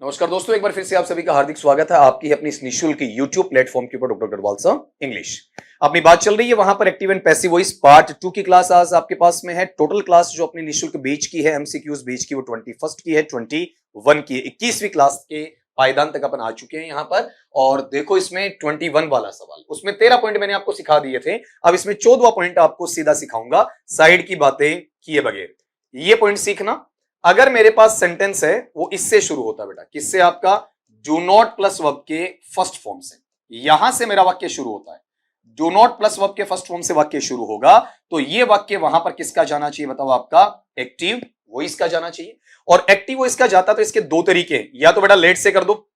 नमस्कार दोस्तों, एक बार फिर से आप सभी का हार्दिक स्वागत है आपकी अपनी इस निःशुल्क YouTube प्लेटफॉर्म के ऊपर डॉक्टर अग्रवाल सर इंग्लिश। अपनी बात चल रही है वहां पर active and passive voice part 2 की क्लास आज आपके पास में है। टोटल क्लास जो अपनी निःशुल्क बैच की है, एमसीक्यूज बैच की, वो 21 की है, 21 की है। 21वीं क्लास के पायदान तक अपन आ चुके हैं यहां पर। और देखो इसमें 21 वाला सवाल, उसमें 13 पॉइंट मैंने आपको सिखा दिए थे। अब इसमें 14वां पॉइंट आपको सीधा सिखाऊंगा साइड की बातें किए बगैर। ये पॉइंट सीखना, अगर मेरे पास सेंटेंस है वो इससे शुरू होता है बेटा, किससे? आपका डू नॉट प्लस वर्ब के फर्स्ट फॉर्म से। यहां से मेरा वाक्य शुरू होता है। डू नॉट प्लस वर्ब के फर्स्ट फॉर्म से वाक्य शुरू होगा तो ये वाक्य वहां पर किसका जाना चाहिए बताओ? आपका एक्टिव वॉइस का जाना चाहिए। और एक्टिव वॉइस का जाता तो इसके दो तरीके हैं, या तो बेटा लेट से कर दो,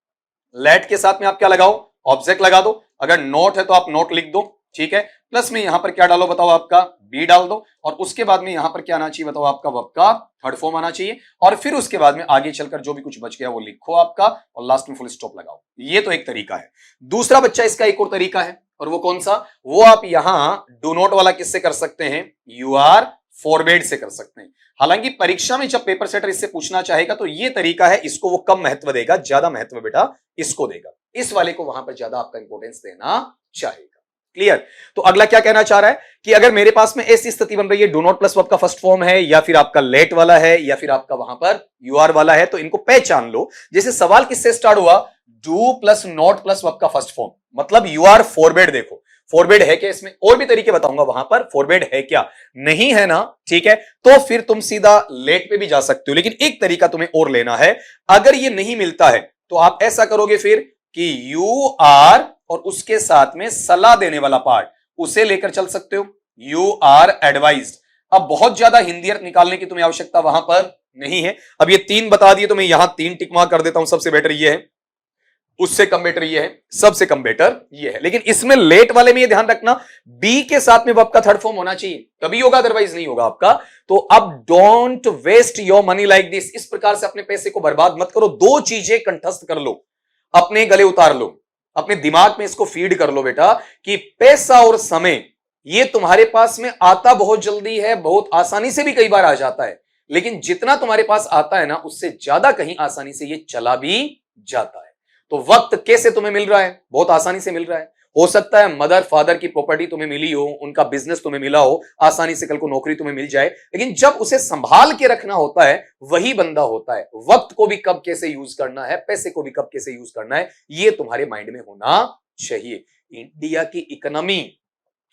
लेट के साथ में आप क्या लगाओ? ऑब्जेक्ट लगा दो। अगर नोट है तो आप नोट लिख दो, ठीक है। प्लस में यहां पर क्या डालो बताओ? आपका बी डाल दो। और उसके बाद में यहां पर क्या आना चाहिए बताओ? आपका वर्ब का थर्ड फॉर्म आना चाहिए। और फिर उसके बाद में आगे चलकर जो भी कुछ बच गया वो लिखो आपका, और लास्ट में फुल स्टॉप लगाओ। ये तो एक तरीका है। दूसरा बच्चा इसका एक और तरीका है, और वो कौन सा? वो आप यहां डू नॉट वाला किससे कर सकते हैं? यू आर फॉरबेड से कर सकते हैं। हालांकि परीक्षा में जब पेपर सेटर इससे पूछना चाहेगा तो ये तरीका है, इसको वो कम महत्व देगा, ज्यादा महत्व बेटा इसको देगा। इस वाले को वहां पर ज्यादा आपका इंपॉर्टेंस देना चाहेगा। क्लियर? तो अगला क्या कहना चाह रहा है कि अगर मेरे पास में ऐसी स्थिति बन रही है, डू नॉट प्लस वर्ब का फर्स्ट फॉर्म है, या फिर आपका लेट वाला है, या फिर आपका वहां पर यू आर वाला है, तो इनको पहचान लो। जैसे सवाल किससे स्टार्ट हुआ? Do plus not plus verb का फर्स्ट फॉर्म, मतलब यू आर फॉरबेड। देखो फॉरबेड है क्या? इसमें और भी तरीके बताऊंगा वहां पर। फॉरबेड है क्या? नहीं है ना? ठीक है, तो फिर तुम सीधा लेट पे भी जा सकते हो। लेकिन एक तरीका तुम्हें और लेना है। अगर ये नहीं मिलता है तो आप ऐसा करोगे फिर कि यू आर और उसके साथ में सलाह देने वाला पार्ट उसे लेकर चल सकते हो। You are advised. अब बहुत ज्यादा हिंदी अर्थ निकालने की तुम्हें आवश्यकता वहां पर नहीं है। अब ये 3 बता दिए तो मैं यहां 3 टिक मार्क कर देता हूं। सबसे बेटर ये है, उससे कम बेटर ये है, सबसे कम बेटर ये है। लेकिन इसमें लेट वाले में ये ध्यान रखना, बी के साथ में वर्ब का थर्ड फॉर्म होना चाहिए, तभी होगा, अदरवाइज नहीं होगा आपका। तो अब don't waste your money like this. इस प्रकार से अपने पैसे को बर्बाद मत करो। दो चीजें कंठस्थ कर लो, अपने गले उतार लो, अपने दिमाग में इसको फीड कर लो बेटा कि पैसा और समय ये तुम्हारे पास में आता बहुत जल्दी है, बहुत आसानी से भी कई बार आ जाता है। लेकिन जितना तुम्हारे पास आता है ना, उससे ज्यादा कहीं आसानी से ये चला भी जाता है। तो वक्त कैसे तुम्हें मिल रहा है? बहुत आसानी से मिल रहा है। हो सकता है मदर फादर की प्रॉपर्टी तुम्हें मिली हो, उनका बिजनेस तुम्हें मिला हो, आसानी से कल को नौकरी तुम्हें मिल जाए। लेकिन जब उसे संभाल के रखना होता है वही बंदा होता है। वक्त को भी कब कैसे यूज करना है, पैसे को भी कब कैसे यूज करना है, ये तुम्हारे माइंड में होना चाहिए। इंडिया की इकोनॉमी,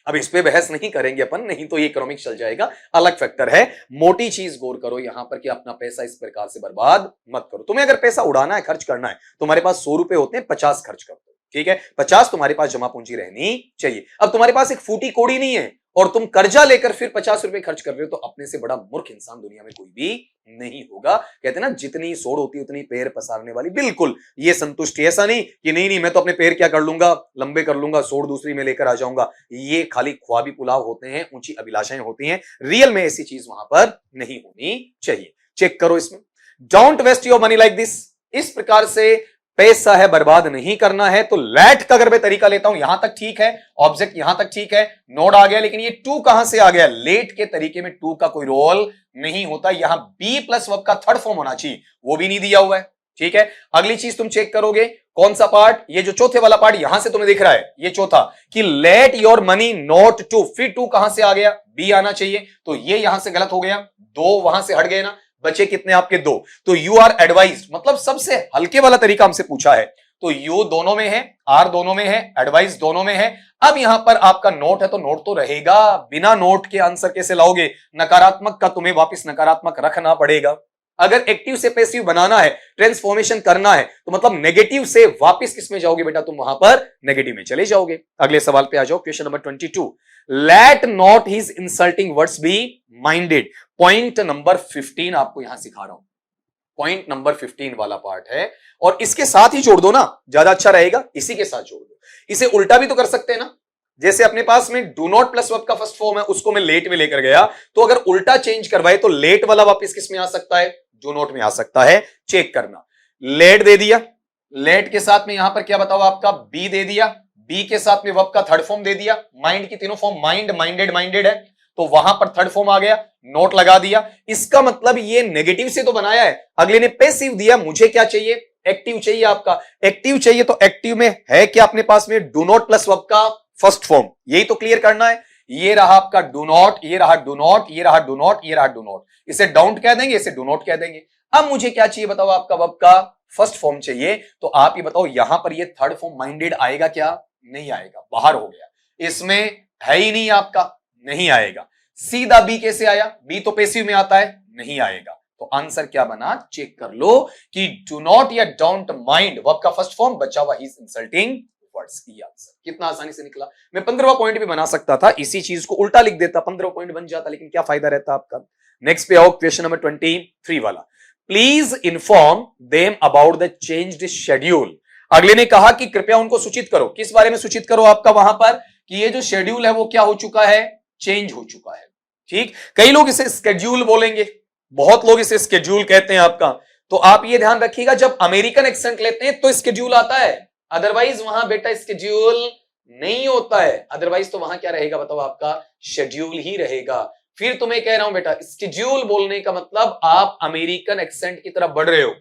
अब इस पे बहस नहीं करेंगे अपन, नहीं तो ये इकोनॉमिक्स चल जाएगा, अलग फैक्टर है। मोटी चीज गौर करो यहां पर कि अपना पैसा इस प्रकार से बर्बाद मत करो। तुम्हें अगर पैसा उड़ाना है, खर्च करना है, तुम्हारे पास 100 रुपए होते हैं, 50 खर्च कर दो, ठीक है। 50 तुम्हारे पास जमा पूंजी रहनी चाहिए। अब तुम्हारे पास एक फूटी कोड़ी नहीं है और तुम कर्जा लेकर फिर 50 रुपए खर्च कर रहे हो, तो अपने से बड़ा मूर्ख इंसान दुनिया में कोई भी नहीं होगा। कहते हैं ना, जितनी सोड़ होती है उतनी पैर पसारने वाली। बिल्कुल ये संतुष्टि, ऐसा नहीं कि नहीं मैं तो अपने पैर क्या कर लूंगा, लंबे कर लूंगा, सोड़ दूसरी में लेकर आ जाऊंगा। ये खाली ख्वाबी पुलाव होते हैं, ऊंची अभिलाषाएं होती हैं। रियल में ऐसी चीज वहां पर नहीं होनी चाहिए। चेक करो इसमें, don't waste your money like this. इस प्रकार से पैसा है बर्बाद नहीं करना है। तो लेट का अगर मैं तरीका लेता हूं, यहां तक ठीक है, ऑब्जेक्ट यहां तक ठीक है, नोड आ गया, लेकिन ये टू कहां से आ गया? लेट के तरीके में टू का कोई रोल नहीं होता। यहां बी प्लस वर्ब का थर्ड फॉर्म होना चाहिए, वो भी नहीं दिया हुआ है, ठीक है। अगली चीज तुम चेक करोगे, कौन सा पार्ट? ये जो चौथे वाला पार्ट यहां से तुम्हें दिख रहा है, ये चौथा, कि let your money not to. फिर टू कहां से आ गया? बी आना चाहिए, तो ये यहां से गलत हो गया। दो वहां से हट गए ना, बचे कितने आपके? 2। तो यू आर एडवाइज्ड, मतलब सबसे हल्के वाला तरीका हमसे पूछा है। तो यू दोनों में है, आर दोनों में है, एडवाइस दोनों में है। अब यहां पर आपका नोट है तो नोट तो रहेगा, बिना नोट के आंसर कैसे लाओगे? नकारात्मक का तुम्हें वापस नकारात्मक रखना पड़ेगा। अगर एक्टिव से पैसिव बनाना है, ट्रांसफॉर्मेशन करना है, तो मतलब नेगेटिव से वापस किस में जाओगे बेटा? तुम वहां पर नेगेटिव में चले जाओगे। अगले सवाल पे आ जाओ, question number 22। Let not his insulting words be minded. Point number 15 आपको यहां सिखा रहा हूं। पॉइंट नंबर 15 वाला पार्ट है, और इसके साथ ही जोड़ दो ना, ज्यादा अच्छा रहेगा। इसी के साथ जोड़ दो। इसे उल्टा भी तो कर सकते हैं ना, जैसे अपने पास में डू नॉट प्लस वर्ब का फर्स्ट फॉर्म है, उसको मैं लेट में लेकर गया, तो अगर उल्टा चेंज करवाए तो लेट वाला वापस किस में आ सकता है? डू नॉट में आ सकता है। चेक करना, लेट दे दिया, लेट के साथ में यहां पर क्या बताओ? आपका बी दे दिया, बी के साथ में वर्ब का थर्ड फॉर्म दे दिया। माइंड की तीनों फॉर्म, माइंड, माइंडेड, माइंडेड है, तो वहां पर थर्ड फॉर्म आ गया, नोट लगा दिया। इसका मतलब ये नेगेटिव से तो बनाया है, अगले ने पैसिव दिया, मुझे क्या चाहिए? एक्टिव चाहिए आपका, एक्टिव चाहिए तो एक्टिव में है क्या अपने पास में, डू नॉट प्लस वर्ब का फर्स्ट फॉर्म, यही तो क्लियर करना है। ये रहा आपका डू नॉट, ये रहा डू नॉट, ये रहा डू नॉट, ये रहा डू नॉट, इसे डोंट कह देंगे, इसे डू नॉट कह देंगे। अब मुझे क्या चाहिए बताओ, आपका वर्ब का फर्स्ट फॉर्म चाहिए, तो आप ये बताओ यहां पर ये थर्ड फॉर्म माइंडेड आएगा क्या, नहीं आएगा, बाहर हो गया, इसमें है ही नहीं आपका, नहीं आएगा। सीधा बी कैसे आया, बी तो पैसिव में आता है, नहीं आएगा। तो आंसर क्या बना, चेक कर लो कि डू नॉट या डोंट माइंड वर्ब का फर्स्ट फॉर्म बचा हुआ ही इंसल्टिंग वर्ड्स, ये आंसर कितना आसानी से निकला। मैं 15वां पॉइंट भी बना सकता था, इसी चीज को उल्टा लिख देता, 15वां पॉइंट बन जाता, लेकिन क्या फायदा रहता आपका। नेक्स्ट पे आओ, क्वेश्चन नंबर 23 वाला, please inform them about the changed schedule. अगले ने कहा कि कृपया उनको सूचित करो, किस बारे में सूचित करो आपका वहां पर, कि ये जो शेड्यूल है वो क्या हो चुका है, चेंज हो चुका है। ठीक, कई लोग इसे स्केड्यूल बोलेंगे, बहुत लोग इसे स्केड्यूल कहते हैं आपका। तो आप ये ध्यान रखिएगा, जब अमेरिकन एक्सेंट लेते हैं तो स्केड्यूल आता है, अदरवाइज वहां बेटा स्केड्यूल नहीं होता है, अदरवाइज तो वहां क्या रहेगा बताओ, आपका शेड्यूल ही रहेगा। फिर तुम्हें कह रहा हूं बेटा, स्केड्यूल बोलने का मतलब आप अमेरिकन एक्सेंट की तरफ बढ़ रहे हो।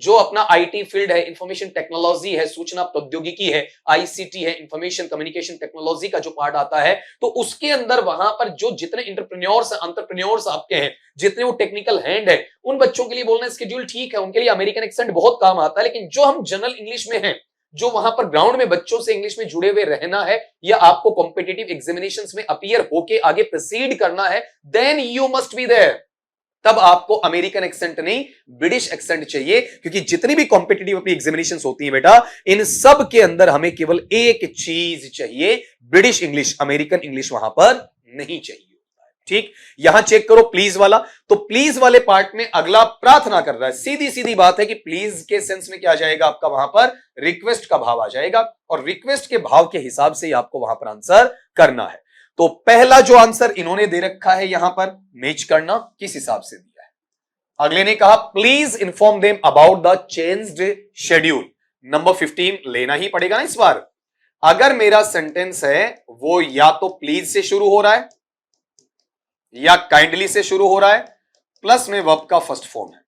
जो अपना आईटी फील्ड है, इंफॉर्मेशन टेक्नोलॉजी है, सूचना प्रौद्योगिकी है, आईसीटी है, इंफॉर्मेशन कम्युनिकेशन टेक्नोलॉजी का जो पार्ट आता है, तो उसके अंदर वहां पर जो जितने एंटरप्रेन्योर्स आपके हैं, जितने वो टेक्निकल हैंड है, उन बच्चों के लिए बोलना स्केड्यूल ठीक है, उनके लिए अमेरिकन एक्सेंट बहुत काम आता है। लेकिन जो हम जनरल इंग्लिश में हैं, जो वहां पर ग्राउंड में बच्चों से इंग्लिश में जुड़े हुए रहना है, या आपको कॉम्पिटिटिव एग्जामिनेशंस में अपीयर होके आगे प्रोसीड करना है, then you must be there. तब आपको अमेरिकन एक्सेंट नहीं, ब्रिटिश एक्सेंट चाहिए, क्योंकि जितनी भी कॉम्पिटिटिव अपनी एग्जामिनेशंस होती है बेटा, इन सब के अंदर हमें केवल एक चीज चाहिए, ब्रिटिश इंग्लिश, अमेरिकन इंग्लिश वहां पर नहीं चाहिए। ठीक, यहां चेक करो प्लीज वाला, तो प्लीज वाले पार्ट में अगला प्रार्थना कर रहा है, सीधी सीधी बात है कि प्लीज के सेंस में क्या आ जाएगा आपका, वहां पर रिक्वेस्ट का भाव आ जाएगा, और रिक्वेस्ट के भाव के हिसाब से आपको वहां पर आंसर करना है। तो पहला जो आंसर इन्होंने दे रखा है यहां पर, मैच करना किस हिसाब से दिया है। अगले ने कहा please inform them about the changed schedule, number 15 लेना ही पड़ेगा ना इस बार। अगर मेरा सेंटेंस है वो या तो प्लीज से शुरू हो रहा है, या काइंडली से शुरू हो रहा है, प्लस में वर्ब का फर्स्ट फॉर्म है,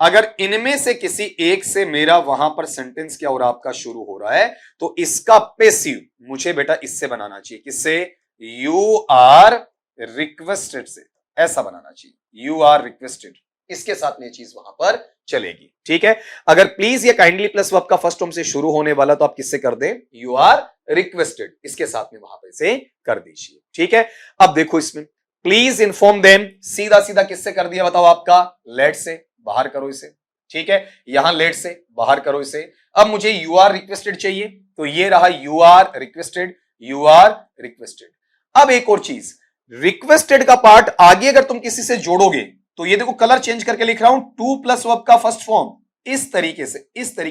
अगर इनमें से किसी एक से मेरा वहां पर सेंटेंस क्या हो रहा है आपका, शुरू हो रहा है, तो इसका पैसिव मुझे बेटा इससे बनाना चाहिए, किससे, यू आर रिक्वेस्टेड से, ऐसा बनाना चाहिए, यू आर रिक्वेस्टेड, इसके साथ में ये चीज वहां पर चलेगी। ठीक है, अगर प्लीज या काइंडली प्लस वर्ब का फर्स्ट फॉर्म से शुरू होने वाला, तो आप किससे कर दें, यू आर रिक्वेस्टेड, इसके साथ में वहां पर इसे कर दीजिए। ठीक है, अब देखो इसमें प्लीज इन्फॉर्म देम, सीधा सीधा किससे कर दिया बताओ आपका, लेट से, बाहर करो इसे। ठीक है, यहां लेट से बाहर करो इसे। अब मुझे यू आर रिक्वेस्टेड चाहिए, तो ये रहा you are requested, you are requested. अब एक और चीज, रिक्वेस्टेड का पार्ट आगे अगर तुम किसी से जोड़ोगे, तो ये देखो कलर चेंज करके लिख रहा हूं, टू प्लस वर्ब का फर्स्ट फॉर्म, इस तरीके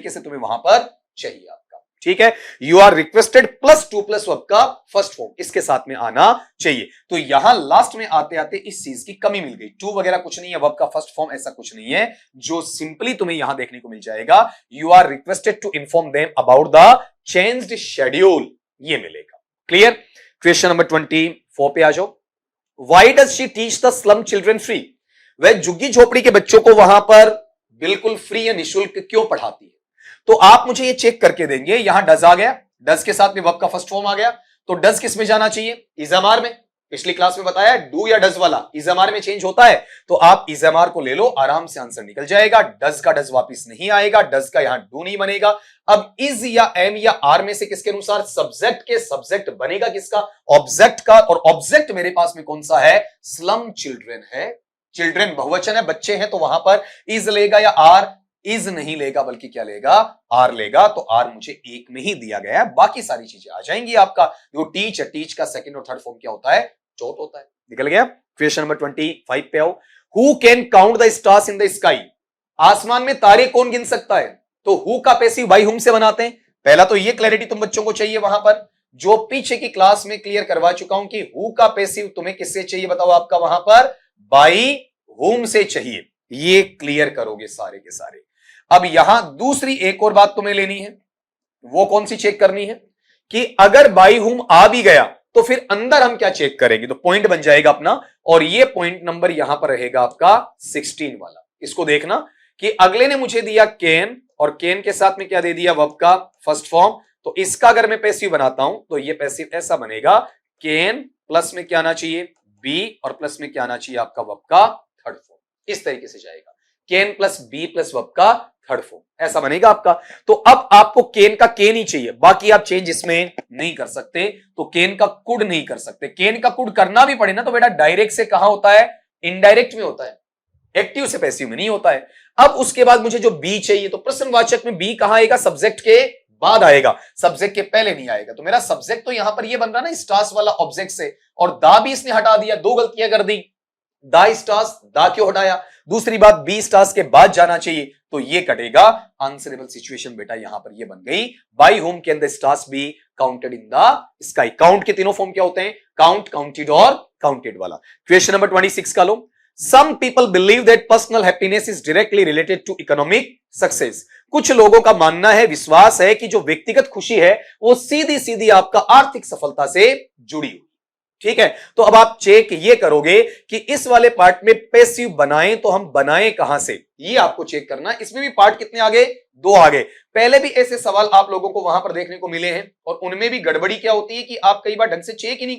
से तुम्हें वहां पर चाहिए आपका। ठीक है, you are requested plus to plus verb का फर्स्ट फॉर्म इसके साथ में आना चाहिए। तो यहां लास्ट में आते आते इस चीज की कमी मिल गई, टू वगैरह कुछ नहीं है, वर्ब का फर्स्ट फॉर्म ऐसा कुछ नहीं है, जो सिंपली तुम्हें यहां देखने को मिल जाएगा, you are requested to inform them about the changed schedule, ये मिलेगा। क्लियर, क्वेश्चन नंबर 24 पे आ जाओ, why does she teach the slum children free, वह झुग्गी झोपड़ी के बच्चों को वहां पर बिल्कुल फ्री या निःशुल्क क्यों पढ़ाती है। तो आप मुझे ये चेक करके देंगे, यहां डज आ गया, डज के साथ में वर्ब का फर्स्ट फॉर्म आ गया, तो डज किस में जाना चाहिए, इज़एमआर में। पिछली क्लास में बताया डू या डज वाला इज़एमआर में चेंज होता है, तो आप इज़एमआर को ले लो, आराम से आंसर निकल जाएगा। डज का डज वापस नहीं आएगा, डज का यहां डू नहीं बनेगा। अब इज या एम या आर में से किसके अनुसार, सब्जेक्ट के सब्जेक्ट बनेगा किसका, ऑब्जेक्ट का, और ऑब्जेक्ट मेरे पास में कौन सा है, स्लम चिल्ड्रन है। चिल्ड्रन बहुवचन है, बच्चे हैं, तो वहां पर इज लेगा या आर, इज नहीं लेगा बल्कि क्या लेगा, आर लेगा। तो आर मुझे एक में ही दिया गया है, बाकी सारी चीजें आ जाएंगी आपका। जो टीच है, टीच का सेकंड और थर्ड फॉर्म क्या होता है, चौथ होता है। निकल गया। क्वेश्चन नंबर 25 पे आओ, who can count the stars in the sky, आसमान में तारे कौन गिन सकता है। तो हु का पैसिव बाई हुम से बनाते हैं। पहला तो ये क्लैरिटी तुम बच्चों को चाहिए वहां पर, जो पीछे की क्लास में क्लियर करवा चुका हूं कि हु का पैसिव तुम्हें किससे चाहिए बताओ, आपका वहां पर बाई हुम से चाहिए। ये क्लियर करोगे सारे के सारे। अब यहां दूसरी एक और बात तुम्हें लेनी है, वो कौन सी चेक करनी है, कि अगर बाई हुम आ भी गया तो फिर अंदर हम क्या चेक करेंगे, तो पॉइंट बन जाएगा अपना, और ये पॉइंट नंबर यहां पर रहेगा आपका 16 वाला। इसको देखना कि अगले ने मुझे दिया कैन, और कैन के साथ में क्या दे दिया, वर्ब का फर्स्ट फॉर्म। तो इसका अगर मैं पैसिव बनाता हूं तो ये पैसिव ऐसा बनेगा, कैन प्लस में क्या आना चाहिए, बी, और प्लस में क्या आना चाहिए आपका वर्ब का थर्ड फॉर्म। इस तरीके से जाएगा, can plus be plus verb का थर्ड फॉर्म, ऐसा बनेगा आपका। तो अब आपको कैन का कैन ही चाहिए, बाकी आप चेंज इसमें नहीं कर सकते। तो कैन का कुड नहीं कर सकते, कैन का कुड करना भी पड़े ना तो बेटा डायरेक्ट से कहां होता है, इनडायरेक्ट में होता है, एक्टिव से पैसिव में नहीं होता है। अब उसके बाद मुझे जो बी चाहिए, तो प्रश्नवाचक में बी कहां आएगा, सब्जेक्ट के बाद आएगा, सब्जेक्ट के पहले नहीं आएगा। तो मेरा सब्जेक्ट तो यहां पर ये बन रहा ना स्टार्स वाला ऑब्जेक्ट से, और दा भी इसने हटा दिया, दो गलतियां कर दी, दा स्टार्स, दा क्यों हटाया। दूसरी बात, बी स्टार्स के बाद जाना चाहिए, तो ये कटेगा, आंसरेबल सिचुएशन बेटा यहां पर ये बन गई, by whom can the stars be counted in the sky. Count के तीनों फॉर्म क्या होते हैं, काउंट, काउंटेड और काउंटेड वाला। क्वेश्चन नंबर 26 का लो, Some people believe that personal happiness is directly related to economic success. कुछ लोगों का मानना है, विश्वास है कि जो व्यक्तिगत खुशी है वो सीधी सीधी आपका आर्थिक सफलता से जुड़ी हुई। ठीक है, तो अब आप चेक ये करोगे कि इस वाले पार्ट में पैसिव बनाएं तो हम बनाएं कहां से, ये आपको चेक करना। इसमें भी पार्ट कितने आ गए, दो आ गए। पहले भी ऐसे सवाल आप लोगों को वहां पर देखने को मिले हैं, और उनमें भी गड़बड़ी क्या होती है कि आप कई बार ढंग से चेक ही नहीं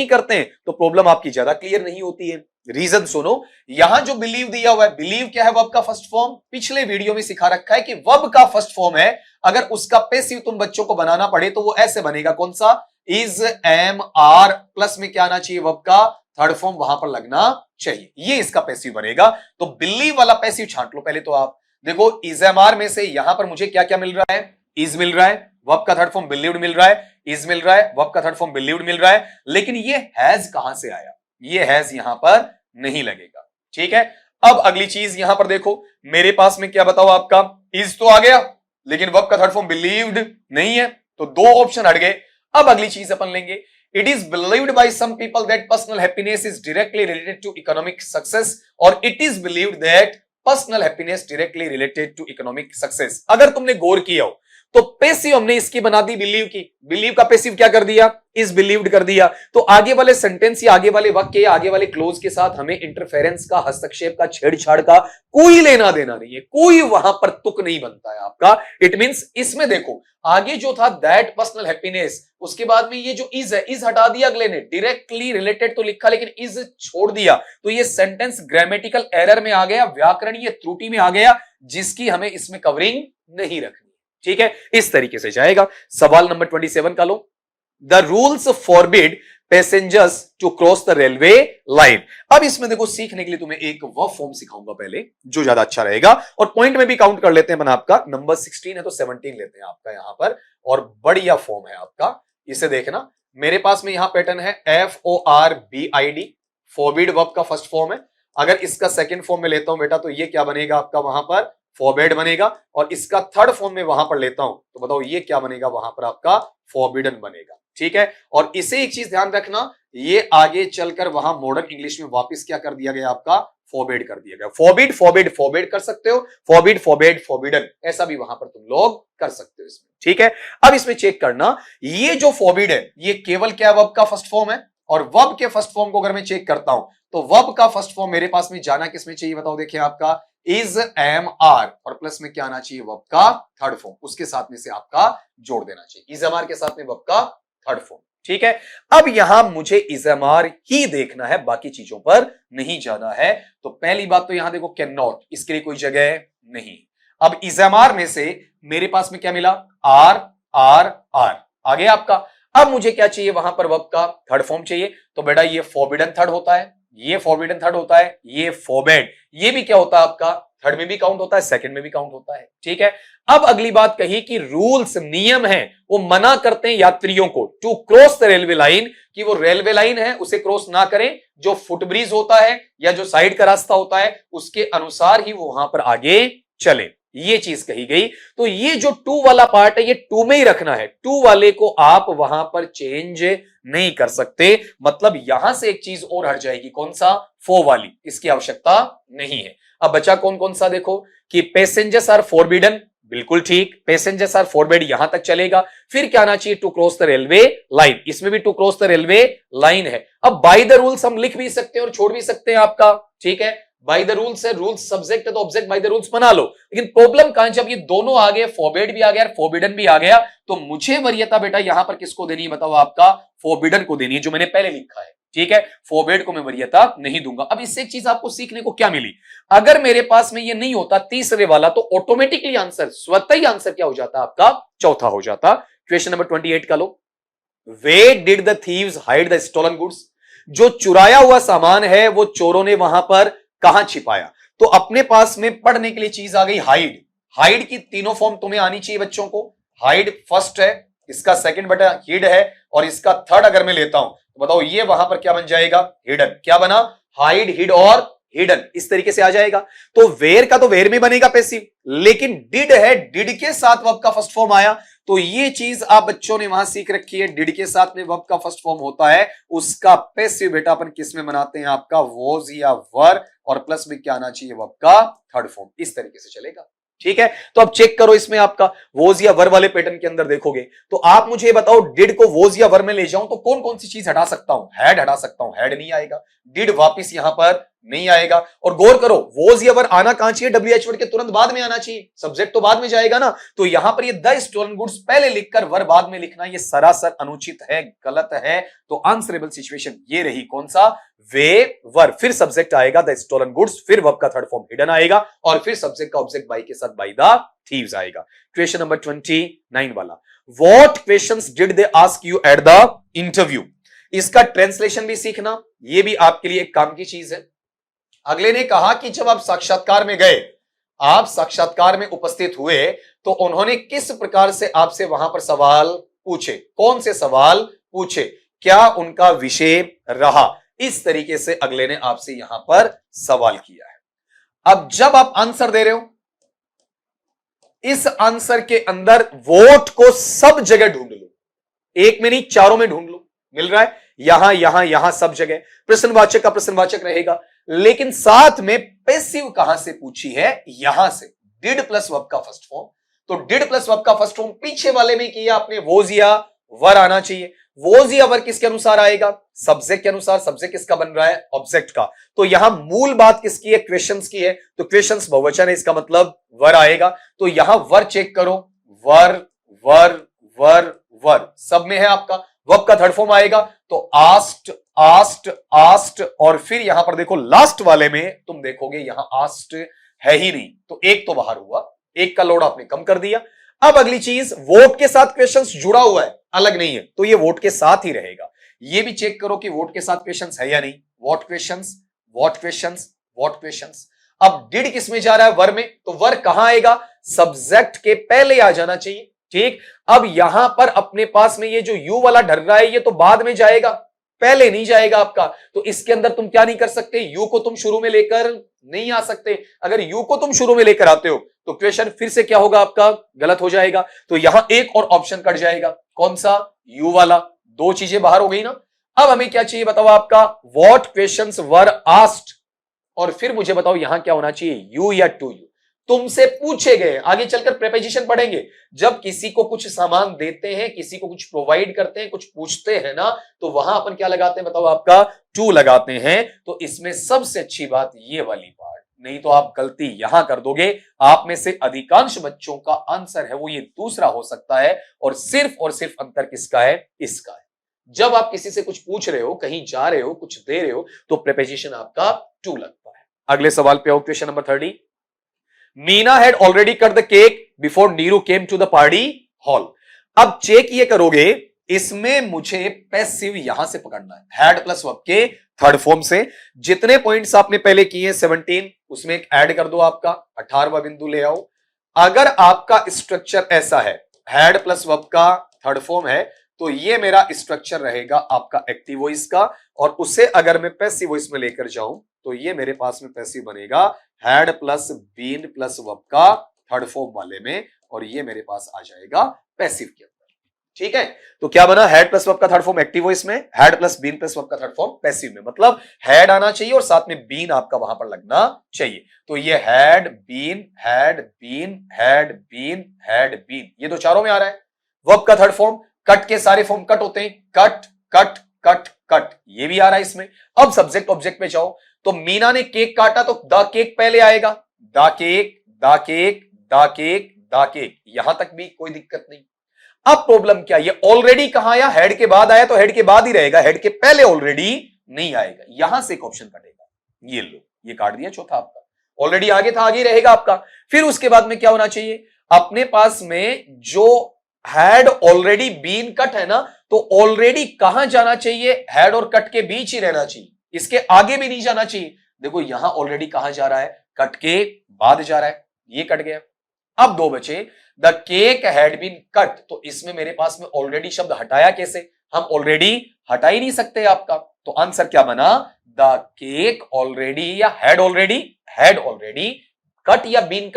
करते हैं, तो प्रॉब्लम आपकी ज्यादा क्लियर नहीं होती है। रीजन सुनो, यहां जो बिलीव दिया हुआ है, बिलीव क्या है, वर्ब का फर्स्ट फॉर्म। पिछले वीडियो में सिखा रखा है कि वर्ब का फर्स्ट फॉर्म है, अगर उसका पैसिव तुम बच्चों को बनाना पड़े तो वो ऐसे बनेगा, कौन सा, इज, एम, आर, प्लस में क्या आना चाहिए, वर्ब का थर्ड फॉर्म वहां पर लगना चाहिए, ये इसका पैसिव बनेगा। तो बिलीव वाला पैसिव छांट लो पहले। तो आप देखो, इज, एम, आर में से यहां पर मुझे क्या क्या मिल रहा है, इज मिल रहा है, वर्ब का थर्ड फॉर्म बिलीव्ड मिल रहा है, इज मिल रहा है, वर्ब का थर्ड फॉर्म बिलीव्ड मिल रहा है, लेकिन ये हैज कहां से आया, ये हैज यहां पर नहीं लगेगा। ठीक है, अब अगली चीज यहां पर देखो, मेरे पास में क्या बताओ, आपका इज तो आ गया, लेकिन वर्ब का थर्ड फॉर्म बिलीव्ड नहीं है, तो दो ऑप्शन हट गए। अब अगली चीज अपन लेंगे, it is believed by some people that personal happiness is directly related to economic success, और it is believed that personal happiness directly related to economic success. अगर तुमने गौर किया हो तो पैसिव हमने इसकी बना दी बिलीव की, बिलीव का पैसिव क्या कर दिया, इज बिलीव्ड कर दिया। तो आगे वाले सेंटेंस या आगे वाले वाक्य या आगे वाले क्लोज के साथ हमें इंटरफेरेंस का, हस्तक्षेप का, छेड़छाड़ का कोई लेना देना नहीं है, कोई वहां पर तुक नहीं बनता है आपका। इट मींस इसमें देखो, आगे जो था दैट पर्सनल हैप्पीनेस, उसके बाद में ये जो इज है, इज हटा दिया अगले ने, डायरेक्टली रिलेटेड तो लिखा लेकिन इज छोड़ दिया, तो ये सेंटेंस ग्रामेटिकल एरर में आ गया, व्याकरणीय त्रुटि में आ गया, जिसकी हमें इसमें कवरिंग नहीं रखनी। ठीक है, इस तरीके से जाएगा। सवाल नंबर 27 का लो, the rules forbid passengers to cross the railway line. अब इसमें देखो, सीखने के लिए तुम्हें एक वर्ब फॉर्म सिखाऊंगा पहले, जो ज्यादा अच्छा रहेगा, और पॉइंट में भी काउंट कर लेते हैं। मैंने आपका नंबर 16 है तो 17 लेते हैं आपका यहां पर, और बढ़िया फॉर्म है आपका, इसे देखना। मेरे पास में यहां पैटर्न है FORBID, फॉरबिड वर्ब का फर्स्ट फॉर्म है। अगर इसका सेकंड फॉर्म में लेता हूं बेटा, तो ये क्या बनेगा आपका वहां पर, फॉरबेड बनेगा, और इसका थर्ड फॉर्म में वहां पर लेता हूं तो बताओ ये क्या बनेगा, वहां पर आपका फॉरबिडन बनेगा। ठीक है, और इसे एक चीज ध्यान रखना, ये आगे चलकर वहां मॉडर्न इंग्लिश में वापस क्या कर दिया गया आपका, फॉरबिड कर दिया गया। फॉरबिड, फॉरबिड, फॉरबिड कर सकते हो, फॉरबिड, फॉरबिड, फॉरबिडन, ऐसा भी वहां पर तुम लोग कर सकते हो इसमें। ठीक है, अब इसमें चेक करना, ये जो फॉरबिड है ये केवल क्या वर्ब का फर्स्ट फॉर्म है, और वर्ब के फर्स्ट फॉर्म को अगर मैं चेक करता हूं तो वर्ब का फर्स्ट फॉर्म मेरे पास में जाना किसमें चाहिए, बताओ। देखिए आपका इज, एम, आर, और प्लस में क्या आना चाहिए, वर्ब का थर्ड फॉर्म, उसके साथ में से आपका जोड़ देना चाहिए, इज, एम, आर के साथ में वर्ब का थर्ड फॉर्म। ठीक है, अब यहां मुझे इज, एम, आर ही देखना है, बाकी चीजों पर नहीं जाना है। तो पहली बात तो यहां देखो, कैन नॉट, इसके लिए कोई जगह नहीं। अब इज, एम, आर में से मेरे पास में क्या मिला, आर, आर, आर, आगे आपका। अब मुझे क्या चाहिए, वहां पर वर्ब का थर्ड फॉर्म चाहिए, तो बेटा ये फॉरबिडन थर्ड होता है, ये फॉरबिडन थर्ड होता है, ये फॉरबेड, ये भी क्या होता है आपका, थर्ड में भी काउंट होता है, सेकंड में भी काउंट होता है। ठीक है, अब अगली बात कही कि रूल्स, नियम है, वो मना करते हैं यात्रियों को to cross the railway line, कि वो रेलवे लाइन है उसे क्रॉस ना करें, जो फुटब्रिज होता है या जो साइड का रास्ता होता है उसके अनुसार ही वो वहां पर आगे चले, ये चीज कही गई। तो ये जो टू वाला पार्ट है ये टू में ही रखना है, टू वाले को आप वहां पर चेंज नहीं कर सकते। मतलब यहां से एक चीज और हट जाएगी, कौन सा, फोर वाली, इसकी आवश्यकता नहीं है। अब बचा कौन कौन सा, देखो कि पैसेंजर्स आर फॉरबिडन, बिल्कुल ठीक, पैसेंजर्स आर फॉरबिड यहां तक चलेगा। फिर क्या आना चाहिए, to cross the railway line, इसमें भी to cross the railway line है। अब बाय द रूल्स हम लिख भी सकते हैं और छोड़ भी सकते हैं आपका। ठीक है, बाय द रूल्स है, रूल्स सब्जेक्ट है तो ऑब्जेक्ट बाय द रूल्स बना लो। लेकिन प्रॉब्लम कहां, जब ये दोनों आ गए, फॉरबिड भी आ गया, फॉरबिडन भी आ गया, तो मुझे वरीयता बेटा यहां पर किसको देनी है बताओ, आपका फॉरबिडन को देनी है, जो मैंने पहले लिखा है। ठीक है, फॉरबिड को मैं वरीयता नहीं दूंगा। अब इससे एक चीज आपको सीखने को क्या मिली, अगर मेरे पास में ये नहीं होता तीसरे वाला, तो ऑटोमेटिकली आंसर, स्वतः ही आंसर क्या हो जाता, आपका चौथा हो जाता। क्वेश्चन नंबर 28 का लो, where did the thieves hide the stolen goods, जो चुराया हुआ सामान है वो चोरों ने वहां पर कहां छिपाया। तो अपने पास में पढ़ने के लिए चीज आ गई हाइड। हाइड की तीनों फॉर्म तुम्हें आनी चाहिए बच्चों को। हाइड फर्स्ट है, इसका सेकंड बेटा हिड है, और इसका थर्ड अगर मैं लेता हूं तो बताओ ये वहां पर क्या बन जाएगा, हिडन। क्या बना, हाइड, हिड और हिडन, इस तरीके से आ जाएगा। तो वेयर का तो वेयर में बनेगा पैसिव, लेकिन डिड है, डिड के साथ वर्ब का फर्स्ट फॉर्म आया, तो ये चीज आप बच्चों ने वहां सीख रखी है, डिड के साथ में वर्ब का फर्स्ट फॉर्म होता है, उसका पैसिव बेटा अपन किस में बनाते हैं, आपका वॉज या वर, और प्लस में क्या आना चाहिए, वर्ब का थर्ड फॉर्म। इस तरीके से चलेगा। ठीक है, तो अब चेक करो इसमें आपका वोज या वर वाले पैटर्न के अंदर देखोगे तो आप मुझे बताओ, डिड को वोज या वर में ले जाऊं तो कौन कौन सी चीज हटा सकता हूं, हैड हटा सकता हूं, हैड नहीं आएगा, डिड वापिस यहां पर नहीं आएगा। और गौर करो, वोज या वर आना कहां चाहिए, WH वर्ड के तुरंत बाद में आना चाहिए, सब्जेक्ट तो बाद में जाएगा ना। तो यहां पर ये द स्टोलन गुड्स पहले लिखकर वर बाद में लिखना, ये सरासर अनुचित है, गलत है। तो आंसरेबल सिचुएशन ये रही, कौन सा, वे वर, फिर सब्जेक्ट आएगा द स्टोलन गुड्स, फिर वर्ब का थर्ड फॉर्म हिडन आएगा, और फिर सब्जेक्ट का ऑब्जेक्ट बाई के साथ बाई द थीव्स आएगा। क्वेश्चन नंबर 29 वाला, what questions did they ask you at the interview, इसका ट्रांसलेशन भी सीखना, ये भी आपके लिए एक काम की चीज है। अगले ने कहा कि जब आप साक्षात्कार में गए, आप साक्षात्कार में उपस्थित हुए, तो उन्होंने किस प्रकार से आपसे वहां पर सवाल पूछे, कौन से सवाल पूछे, क्या उनका विषय रहा, इस तरीके से अगले ने आपसे यहां पर सवाल किया है। अब जब आप आंसर दे रहे हो, इस आंसर के अंदर वोट को सब जगह ढूंढ लो, एक में नहीं चारों में ढूंढ लो, मिल रहा है, यहां यहां यहां सब जगह प्रश्नवाचक का प्रश्नवाचक रहेगा, लेकिन साथ में पैसिव कहां से पूछी है, यहां से, डिड प्लस वर्ब का फर्स्ट फॉर्म। तो डिड प्लस वर्ब का फर्स्ट फॉर्म पीछे वाले में किया आपने, वोज या वर आना चाहिए, वोज या वर किसके अनुसार आएगा, सब्जेक्ट के अनुसार, सब्जेक्ट किसका बन रहा है, ऑब्जेक्ट का। तो यहां मूल बात किसकी है, क्वेश्चंस की है, तो क्वेश्चंस बहुवचन है, इसका मतलब वर आएगा। तो यहां वर चेक करो, वर वर वर वर सब में है आपका, वर्ब का थर्ड फॉर्म आएगा, तो आस्क्ड आस्क्ड आस्क्ड, और फिर यहां पर देखो लास्ट वाले में तुम देखोगे यहां आस्क्ड है ही नहीं, तो एक तो बाहर हुआ, एक का लोड आपने कम कर दिया। अब अगली चीज, वोट के साथ क्वेश्चंस जुड़ा हुआ है, अलग नहीं है, तो ये वोट के साथ ही रहेगा। ये भी चेक करो कि वोट के साथ क्वेश्चंस है या नहीं, vote questions vote questions vote questions. अब डिड किस में जा रहा है, वर में, तो वर कहां आएगा, सब्जेक्ट के पहले आ जाना चाहिए। ठीक, अब यहां पर अपने पास में ये जो यू वाला ढल रहा है, ये तो बाद में जाएगा, पहले नहीं जाएगा आपका। तो इसके अंदर तुम क्या नहीं कर सकते, यू को तुम शुरू में लेकर नहीं आ सकते। अगर यू को तुम शुरू में लेकर आते हो तो क्वेश्चन फिर से क्या होगा आपका, गलत हो जाएगा। तो यहां एक और ऑप्शन कट जाएगा, कौन सा, यू वाला, दो चीजें बाहर हो गई ना। अब हमें क्या चाहिए बताओ, आपका व्हाट क्वेश्चंस वर आस्क्ड, और फिर मुझे बताओ यहां क्या होना चाहिए, यू या टू यू, तुमसे पूछे गए। आगे चलकर प्रीपोजिशन पढ़ेंगे, जब किसी को कुछ सामान देते हैं, किसी को कुछ प्रोवाइड करते हैं, कुछ पूछते हैं ना, तो वहां अपन क्या लगाते हैं बताओ, आपका टू लगाते हैं। तो इसमें सबसे अच्छी बात ये वाली पार्ट, नहीं तो आप गलती यहां कर दोगे। आप में से अधिकांश बच्चों का आंसर है वो ये दूसरा हो सकता है, और सिर्फ अंतर किसका है, इसका है। जब आप किसी से कुछ पूछ रहे हो, कहीं जा रहे हो, कुछ दे रहे हो, तो प्रीपोजिशन आपका टू लगता है। अगले सवाल पे आओ, question number 30। Meena had already cut the cake before Neeru came to the party hall. अब चेक ये करोगे, इसमें मुझे पैसिव यहां से पकड़ना है, हैड प्लस वर्ब के थर्ड फॉर्म से। जितने पॉइंट्स आपने पहले किए 17, उसमें एक ऐड कर दो, आपका 18वां बिंदु ले आओ। अगर आपका स्ट्रक्चर ऐसा है, हैड प्लस वर्ब का थर्ड फॉर्म है, तो ये मेरा स्ट्रक्चर रहेगा आपका एक्टिव वॉइस का, और उसे अगर मैं पैसिव वॉइस में लेकर जाऊं तो ये मेरे पास में पैसिव बनेगा had plus been plus verb का थर्ड फॉर्म वाले में, और ये मेरे पास आ जाएगा पैसिव के अंदर। ठीक है, तो क्या बना, हैड प्लस वर्ब का थर्ड फॉर्म एक्टिव वॉइस में, had plus been plus verb का थर्ड फॉर्म पैसिव में, मतलब हैड आना चाहिए और साथ में बीन आपका वहां पर लगना चाहिए। तो ये had been had been had been had been, ये तो चारों में आ रहा है। वर्ब का थर्ड फॉर्म, कट के सारे फॉर्म कट होते हैं, कट कट कट कट, ये भी आ रहा है इसमें। अब सब्जेक्ट ऑब्जेक्ट पे जाओ, तो मीना ने केक काटा तो द केक पहले आएगा, the cake the cake the cake the cake, यहां तक भी कोई दिक्कत नहीं। अब प्रॉब्लम क्या, ये ऑलरेडी कहां आया, हेड के बाद आया तो हेड के बाद ही रहेगा, हेड के पहले ऑलरेडी नहीं आएगा, यहां से एक ऑप्शन कटेगा। ये लो, ये काट दिया चौथा आपका, ऑलरेडी आगे था आगे रहेगा आपका। फिर उसके बाद में क्या होना चाहिए, अपने पास में जो हैड ऑलरेडी बीन कट है ना, तो ऑलरेडी कहां जाना चाहिए, हैड और कट के बीच ही रहना चाहिए, इसके आगे भी नहीं जाना चाहिए। देखो यहां ऑलरेडी कहां जा रहा है, कट के बाद जा रहा है, ये कट गया। अब दो बचे, the cake had been cut, तो इसमें मेरे पास में ऑलरेडी शब्द हटाया कैसे, हम ऑलरेडी हटा ही नहीं सकते आपका, तो आंसर क्या बना, द केक ऑलरेडी या हैड ऑलरेडी कट या been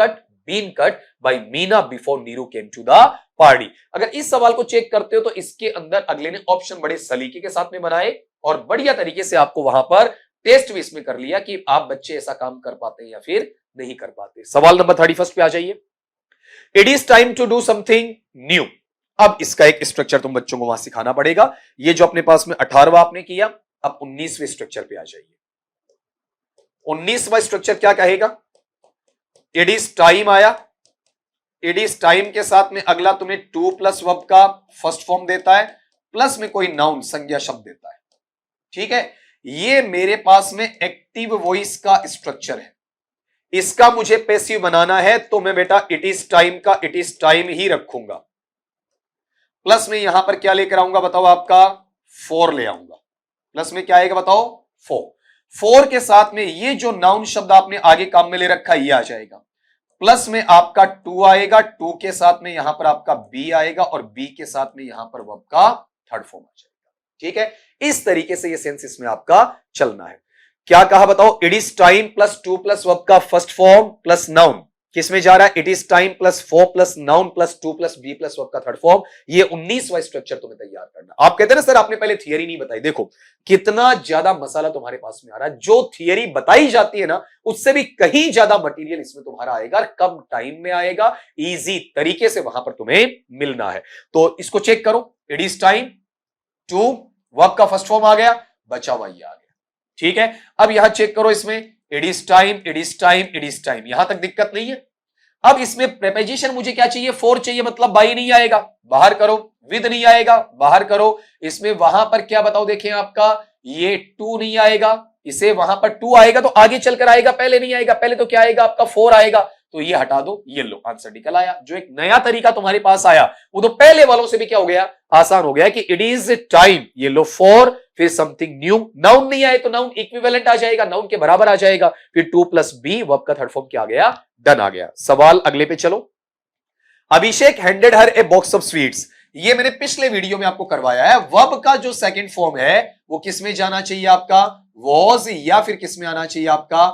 cut by Meena before Neeru came to the party. अगर इस सवाल को चेक करते हो तो इसके अंदर अगले ने ऑप्शन बड़े सलीके के साथ में बनाए और बढ़िया तरीके से आपको वहां पर टेस्ट भी इसमें कर लिया कि आप बच्चे ऐसा काम कर पाते हैं या फिर नहीं कर पाते। सवाल नंबर 31 पे आ जाइए। It is time to do something new. अब इसका एक स्ट्रक्चर तुम बच्चों को वहां सिखाना पड़ेगा। ये जो अपने पास में 18वां आपने किया, अब 19वें स्ट्रक्चर पे आ जाइए। 19वां स्ट्रक्चर क्या कहेगा, इट इज टाइम आया, इट इज टाइम के साथ में अगला तुम्हें टू प्लस वर्ब का फर्स्ट फॉर्म देता है, प्लस में कोई नाउन संज्ञा शब्द देता है। ठीक है, ये मेरे पास में एक्टिव वॉइस का स्ट्रक्चर है, इसका मुझे पैसिव बनाना है तो मैं बेटा इट इज टाइम का इट इज टाइम ही रखूंगा, प्लस में यहां पर क्या लेकर आऊंगा बताओ, आपका 4 ले आऊंगा। प्लस में क्या आएगा बताओ, 4 के साथ में ये जो नाउन शब्द आपने आगे काम में ले रखा है ये आ जाएगा, प्लस में आपका 2 आएगा, 2 के साथ में यहां पर आपका बी आएगा और बी के साथ में यहां पर वर्ब का थर्ड फॉर्म आ जाएगा। ठीक है, इस तरीके से ये सेंस इसमें आपका चलना है। क्या कहा बताओ, it is time plus 2 plus verb का फर्स्ट फॉर्म प्लस नाउन किसमें जा रहा है, it is time plus 4 plus noun plus 2 plus be plus verb का थर्ड फॉर्म। ये 19वां स्ट्रक्चर तुम्हें तैयार करना। आप कहते हैं ना सर आपने पहले थियरी नहीं बताई, देखो कितना ज्यादा मसाला तुम्हारे पास में आ रहा है। जो थियरी बताई जाती है ना उससे भी कहीं ज्यादा मटेरियल इसमें तुम्हारा आएगा, कम टाइम में आएगा, इजी तरीके से वहां पर तुम्हें मिलना है। तो इसको चेक करो, इट इज टाइम, 2 वर्ब का फर्स्ट फॉर्म आ गया, बचा हुआ ये आ गया। ठीक है, अब यहां चेक करो, इसमें it is time it is time it is time, यहां तक दिक्कत नहीं है। अब इसमें प्रेपोजिशन मुझे क्या चाहिए, 4 चाहिए, मतलब बाई नहीं आएगा, बाहर करो, विद नहीं आएगा, बाहर करो। इसमें वहां पर क्या बताओ, देखें आपका ये 2 नहीं आएगा, इसे वहां पर 2 आएगा तो आगे चलकर आएगा, पहले नहीं आएगा, पहले तो क्या आएगा आपका 4 आएगा, तो ये हटा दो, ये लो आंसर निकल आया। जो एक नया तरीका तुम्हारे पास आया वो तो पहले वालों से भी क्या हो गया, आसान हो गया कि इट इज टाइम, ये लो 4, फिर समथिंग न्यू, नाउन नहीं आए तो नाउन इक्विवेलेंट आ जाएगा, नाउन के बराबर आ जाएगा, फिर 2 प्लस बी वर्ब का थर्ड फॉर्म क्या आ गया, डन आ गया। सवाल अगले पे चलो। Abhishek handed her a box of sweets, ये मैंने पिछले वीडियो में आपको करवाया है। वर्ब का जो सेकंड फॉर्म है वो किसमें जाना चाहिए आपका, वॉज, या फिर किसमें आना चाहिए आपका,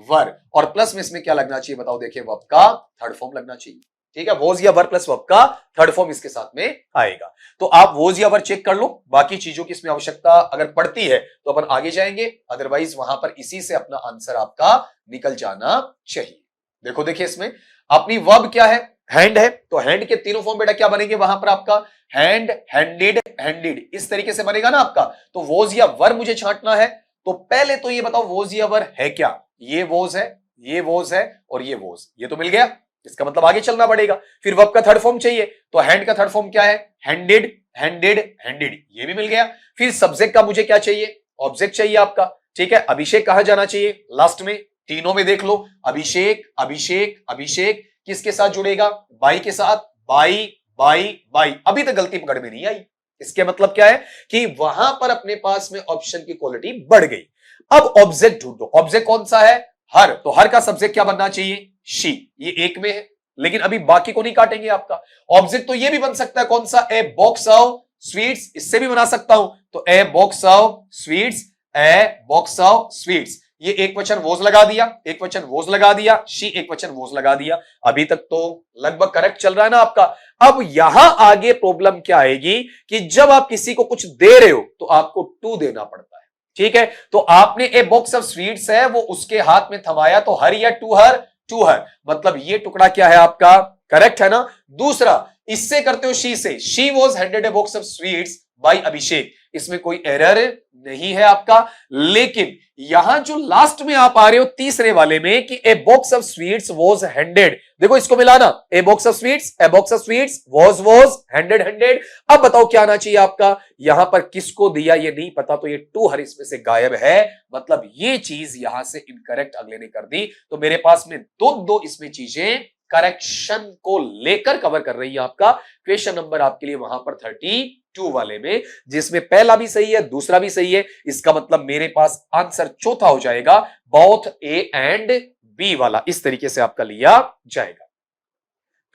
वर, और प्लस में इसमें क्या लगना चाहिए बताओ, देखिए वर्ब का थर्ड फॉर्म लगना चाहिए। ठीक है, वॉज या वर प्लस वर्ब का थर्ड फॉर्म इसके साथ में आएगा। तो आप वॉज या वर चेक कर लो, बाकी चीजों की इसमें आवश्यकता अगर पड़ती है तो अपन आगे जाएंगे, अदरवाइज वहां पर इसी से अपना आंसर आपका निकल जाना चाहिए। देखो देखिए इसमें अपनी वर्ब क्या है, हैंड है, तो हैंड के तीनों फॉर्म बेटा क्या बनेंगे वहां पर आपका, हैंड, हैंडेड, हैंडेड, इस तरीके से बनेगा ना आपका। तो वॉज या वर मुझे छांटना है, तो पहले तो ये बताओ वॉज या वर है क्या, ये वॉज है, ये वॉज है और ये वॉज, ये तो मिल गया, इसका मतलब आगे चलना पड़ेगा। फिर वर्ब का थर्ड फॉर्म चाहिए, तो हैंड का थर्ड फॉर्म क्या है, हैंडेड, हैंडेड, हैंडेड, ये भी मिल गया। फिर सब्जेक्ट का मुझे क्या चाहिए, ऑब्जेक्ट चाहिए आपका। ठीक है, अभिषेक कहां जाना चाहिए, लास्ट में, तीनों में देख लो, अभिषेक, अभिषेक, अभिषेक किसके साथ जुड़ेगा, बाई के साथ, बाई, बाई, बाई। अभी तक गलती पकड़ में नहीं आई, इसके मतलब क्या है कि वहां पर अपने पास में ऑप्शन की क्वालिटी बढ़ गई। अब ऑब्जेक्ट ढूंढो, ऑब्जेक्ट कौन सा है, हर, तो हर का सब्जेक्ट क्या बनना चाहिए, शी, ये एक में है, लेकिन अभी बाकी को नहीं काटेंगे आपका। ऑब्जेक्ट तो ये भी बन सकता है कौन सा, ए बॉक्स ऑफ स्वीट्स, इससे भी बना सकता हूं, तो ए box of sweets, A box of sweets, ये एक वचन वोज लगा दिया, एक वचन वोज लगा दिया, शी एक वचन वोज लगा दिया। अभी तक तो लगभग करेक्ट चल रहा है ना आपका। अब यहां आगे प्रॉब्लम क्या आएगी कि जब आप किसी को कुछ दे रहे हो तो आपको टू देना पड़ता है। ठीक है, तो आपने ए बॉक्स ऑफ स्वीट्स है वो उसके हाथ में थमाया, तो हर या टू हर, टू हर, मतलब ये टुकड़ा क्या है आपका, करेक्ट है ना। दूसरा, इससे करते हो she say, she was handed a box of sweets by Abhishek, इसमें कोई एरर नहीं है आपका। लेकिन यहां जो लास्ट में आप आ रहे हो तीसरे वाले में कि ए box of sweets was handed, देखो इसको मिलाना, ए box of sweets was handed. अब बताओ क्या आना चाहिए आपका, यहां पर किसको दिया ये नहीं पता, तो ये टू हर इसमें से गायब है, मतलब ये चीज यहां से इनकरेक्ट अगले ने कर दी। तो मेरे पास में दो इसमें चीजें करेक्शन को लेकर कवर कर रही है आपका क्वेश्चन नंबर आपके लिए वहां पर 32 वाले में, जिसमें पहला भी सही है दूसरा भी सही है। इसका मतलब मेरे पास आंसर चौथा हो जाएगा बोथ ए एंड बी वाला, इस तरीके से आपका लिया जाएगा।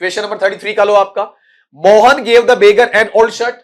क्वेश्चन नंबर 33 का लो आपका, Mohan gave the beggar N old shirt,